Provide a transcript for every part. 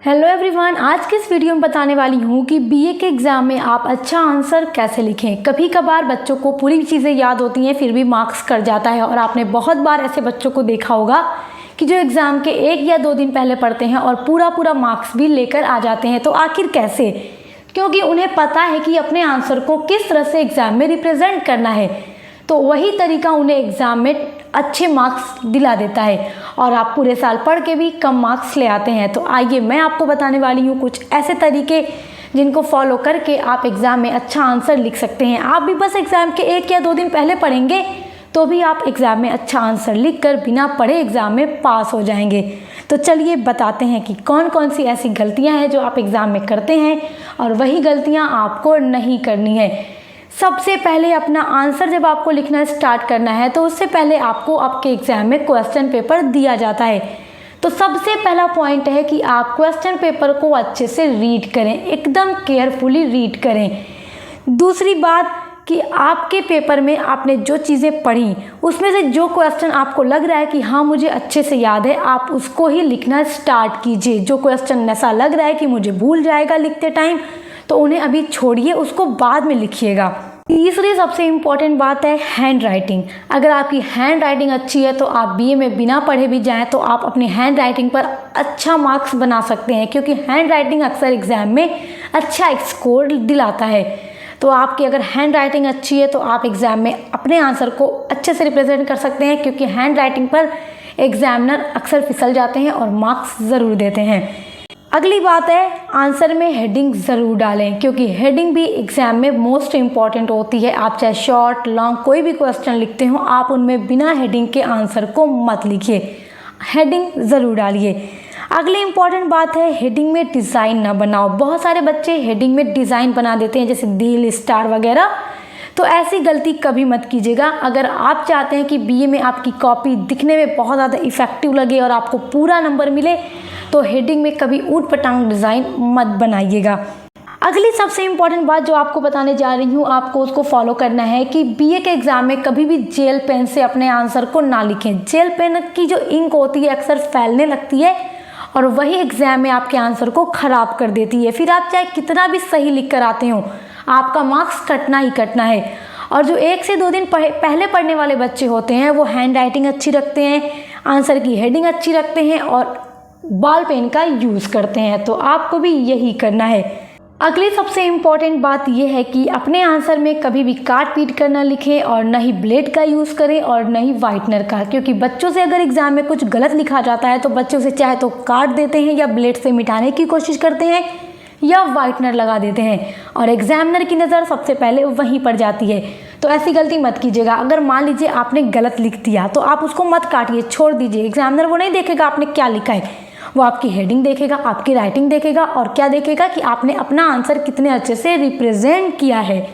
Hello everyone, आज के इस वीडियो में बताने वाली हूँ कि बीए के एग्ज़ाम में आप अच्छा आंसर कैसे लिखें। कभी कभार बच्चों को पूरी चीज़ें याद होती हैं फिर भी मार्क्स कट जाता है और आपने बहुत बार ऐसे बच्चों को देखा होगा कि जो एग्ज़ाम के 1 या 2 दिन पहले पढ़ते हैं और पूरा मार्क्स भी लेकर आ जाते हैं। तो आखिर कैसे? क्योंकि उन्हें पता है कि अपने आंसर को किस तरह से एग्ज़ाम में रिप्रेजेंट करना है, तो वही तरीका उन्हें एग्ज़ाम में अच्छे मार्क्स दिला देता है और आप पूरे साल पढ़ के भी कम मार्क्स ले आते हैं। तो आइए मैं आपको बताने वाली हूँ कुछ ऐसे तरीके जिनको फॉलो करके आप एग्ज़ाम में अच्छा आंसर लिख सकते हैं। आप भी बस एग्ज़ाम के 1 या 2 दिन पहले पढ़ेंगे तो भी आप एग्ज़ाम में अच्छा आंसर लिखकर बिना पढ़े एग्ज़ाम में पास हो जाएंगे। तो चलिए बताते हैं कि कौन कौन सी ऐसी गलतियाँ हैं जो आप एग्ज़ाम में करते हैं और वही गलतियाँ आपको नहीं करनी है। सबसे पहले अपना आंसर जब आपको लिखना स्टार्ट करना है तो उससे पहले आपको आपके एग्ज़ाम में क्वेश्चन पेपर दिया जाता है। तो सबसे पहला पॉइंट है कि आप क्वेश्चन पेपर को अच्छे से रीड करें, एकदम केयरफुली रीड करें। दूसरी बात कि आपके पेपर में आपने जो चीज़ें पढ़ी उसमें से जो क्वेश्चन आपको लग रहा है कि हाँ मुझे अच्छे से याद है, आप उसको ही लिखना स्टार्ट कीजिए। जो क्वेश्चन ऐसा लग रहा है कि मुझे भूल जाएगा लिखते टाइम, तो उन्हें अभी छोड़िए, उसको बाद में लिखिएगा। तीसरी सबसे इम्पॉर्टेंट बात है हैंड राइटिंग। अगर आपकी हैंड राइटिंग अच्छी है तो आप बीए में बिना पढ़े भी जाएं तो आप अपनी हैंड राइटिंग पर अच्छा मार्क्स बना सकते हैं, क्योंकि हैंड राइटिंग अक्सर एग्ज़ाम में अच्छा स्कोर दिलाता है। तो आपकी अगर हैंड राइटिंग अच्छी है तो आप एग्ज़ाम में अपने आंसर को अच्छे से रिप्रेजेंट कर सकते हैं, क्योंकि हैंड राइटिंग पर एग्जामिनर अक्सर फिसल जाते हैं और मार्क्स ज़रूर देते हैं। अगली बात है आंसर में हेडिंग ज़रूर डालें, क्योंकि हेडिंग भी एग्ज़ाम में मोस्ट इम्पॉर्टेंट होती है। आप चाहे शॉर्ट लॉन्ग कोई भी क्वेश्चन लिखते हो, आप उनमें बिना हेडिंग के आंसर को मत लिखिए, हेडिंग ज़रूर डालिए। अगली इम्पॉर्टेंट बात है हेडिंग में डिज़ाइन ना बनाओ। बहुत सारे बच्चे हेडिंग में डिज़ाइन बना देते हैं, जैसे दिल, स्टार वगैरह। तो ऐसी गलती कभी मत कीजिएगा। अगर आप चाहते हैं कि बीए में आपकी कॉपी दिखने में बहुत ज़्यादा इफ़ेक्टिव लगे और आपको पूरा नंबर मिले, तो हेडिंग में कभी ऊट पटांग डिज़ाइन मत बनाइएगा। अगली सबसे इम्पॉर्टेंट बात जो आपको बताने जा रही हूँ, आपको उसको फॉलो करना है कि बीए के एग्ज़ाम में कभी भी जेल पेन से अपने आंसर को ना लिखें। जेल पेन की जो इंक होती है अक्सर फैलने लगती है और वही एग्ज़ाम में आपके आंसर को ख़राब कर देती है। फिर आप चाहे कितना भी सही लिख कर आते हो, आपका मार्क्स कटना ही कटना है। और जो 1 से 2 दिन पहले पढ़ने वाले बच्चे होते हैं वो हैंड राइटिंग अच्छी रखते हैं, आंसर की हेडिंग अच्छी रखते हैं और बॉल पेन का यूज़ करते हैं। तो आपको भी यही करना है। अगली सबसे इम्पॉर्टेंट बात यह है कि अपने आंसर में कभी भी काट पीट कर ना लिखें और न ही ब्लेड का यूज़ करें और न ही वाइटनर का, क्योंकि बच्चों से अगर एग्ज़ाम में कुछ गलत लिखा जाता है तो बच्चे उसे चाहे तो काट देते हैं या ब्लेड से मिटाने की कोशिश करते हैं या वाइटनर लगा देते हैं और एग्जामिनर की नज़र सबसे पहले वहीं पर जाती है। तो ऐसी गलती मत कीजिएगा। अगर मान लीजिए आपने गलत लिख दिया तो आप उसको मत काटिए, छोड़ दीजिए। एग्जामिनर वो नहीं देखेगा आपने क्या लिखा है, वो आपकी हेडिंग देखेगा, आपकी राइटिंग देखेगा और क्या देखेगा कि आपने अपना आंसर कितने अच्छे से रिप्रेजेंट किया है।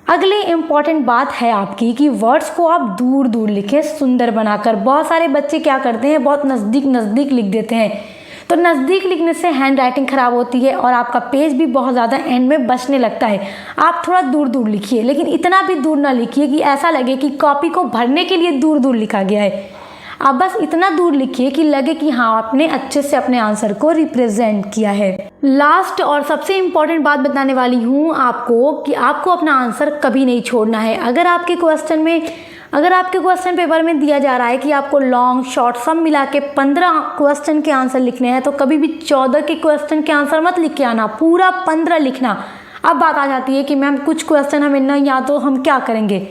अगली इम्पॉर्टेंट बात है आपकी कि वर्ड्स को आप दूर दूर लिखें, सुंदर बनाकर। बहुत सारे बच्चे क्या करते हैं, बहुत नज़दीक लिख देते हैं, तो नज़दीक लिखने से हैंड राइटिंग ख़राब होती है और आपका पेज भी बहुत ज़्यादा एंड में बचने लगता है। आप थोड़ा दूर दूर लिखिए, लेकिन इतना भी दूर ना लिखिए कि ऐसा लगे कि कॉपी को भरने के लिए दूर दूर लिखा गया है। आप बस इतना दूर लिखिए कि लगे कि हाँ आपने अच्छे से अपने आंसर को रिप्रेजेंट किया है। लास्ट और सबसे इम्पॉर्टेंट बात बताने वाली हूँ आपको कि आपको अपना आंसर कभी नहीं छोड़ना है। अगर आपके क्वेश्चन पेपर में दिया जा रहा है कि आपको लॉन्ग शॉर्ट सब मिला के 15 क्वेश्चन के आंसर लिखने हैं, तो कभी भी 14 के क्वेश्चन के आंसर मत लिख के आना, पूरा 15 लिखना। अब बात आ जाती है कि मैम कुछ क्वेश्चन हमें नहीं याद हो, हम क्या करेंगे?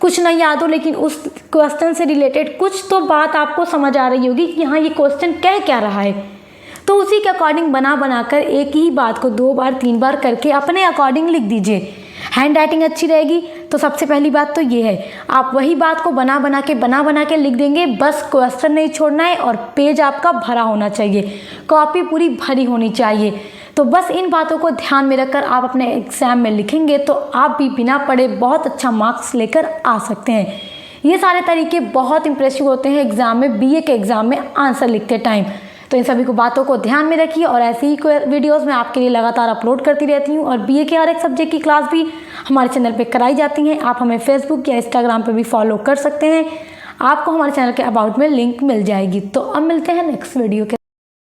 कुछ नहीं याद हो लेकिन उस क्वेश्चन से रिलेटेड कुछ तो बात आपको समझ आ रही होगी कि हाँ ये क्वेश्चन कह क्या रहा है, तो उसी के अकॉर्डिंग बना कर एक ही बात को 2 बार 3 बार करके अपने अकॉर्डिंग लिख दीजिए। हैंड राइटिंग अच्छी रहेगी तो सबसे पहली बात तो ये है, आप वही बात को बना के लिख देंगे। बस क्वेश्चन नहीं छोड़ना है और पेज आपका भरा होना चाहिए, कॉपी पूरी भरी होनी चाहिए। तो बस इन बातों को ध्यान में रखकर आप अपने एग्ज़ाम में लिखेंगे तो आप भी बिना पढ़े बहुत अच्छा मार्क्स लेकर आ सकते हैं। ये सारे तरीके बहुत इंप्रेसिव होते हैं एग्ज़ाम में, बीए के एग्ज़ाम में आंसर लिखते टाइम। तो इन सभी को बातों को ध्यान में रखिए और ऐसी ही वीडियोस मैं आपके लिए लगातार अपलोड करती रहती हूँ और बीए के हर एक सब्जेक्ट की क्लास भी हमारे चैनल पे कराई जाती हैं। आप हमें फेसबुक या इंस्टाग्राम पे भी फॉलो कर सकते हैं, आपको हमारे चैनल के अबाउट में लिंक मिल जाएगी। तो अब मिलते हैं नेक्स्ट वीडियो के